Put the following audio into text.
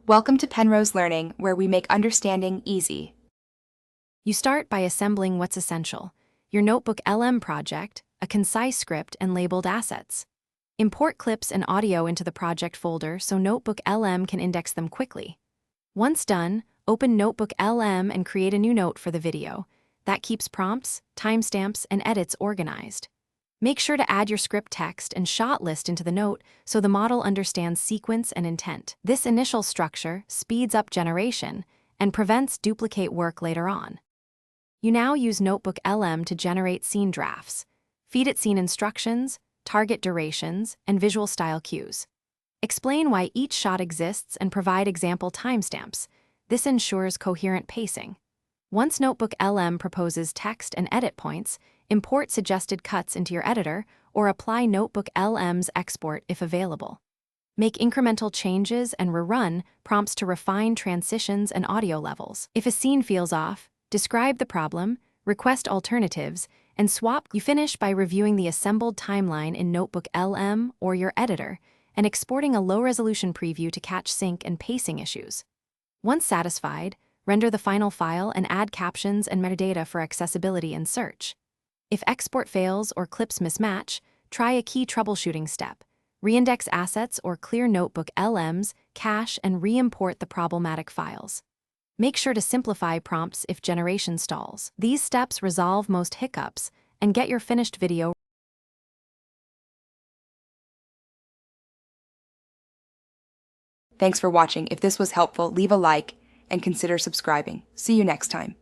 Welcome to Penrose Learning, where we make understanding easy. You start by assembling what's essential: your Notebooklm project, a concise script, and labeled assets. Import clips and audio into the project folder so Notebooklm can index them quickly. Once done, open Notebooklm and create a new note for the video. That keeps prompts, timestamps, and edits organized. Make sure to add your script text and shot list into the note so the model understands sequence and intent. This initial structure speeds up generation and prevents duplicate work later on. You now use Notebooklm to generate scene drafts. Feed it scene instructions, target durations, and visual style cues. Explain why each shot exists and provide example timestamps. This ensures coherent pacing. Once Notebooklm proposes text and edit points, import suggested cuts into your editor or apply Notebooklm's export if available. Make incremental changes and rerun prompts to refine transitions and audio levels. If a scene feels off, describe the problem, request alternatives, and swap. You finish by reviewing the assembled timeline in Notebooklm or your editor and exporting a low-resolution preview to catch sync and pacing issues. Once satisfied, render the final file and add captions and metadata for accessibility and search. If export fails or clips mismatch, try a key troubleshooting step. Reindex assets or clear Notebooklm's cache and re-import the problematic files. Make sure to simplify prompts if generation stalls. These steps resolve most hiccups and get your finished video. Thanks for watching. If this was helpful, leave a like and consider subscribing. See you next time.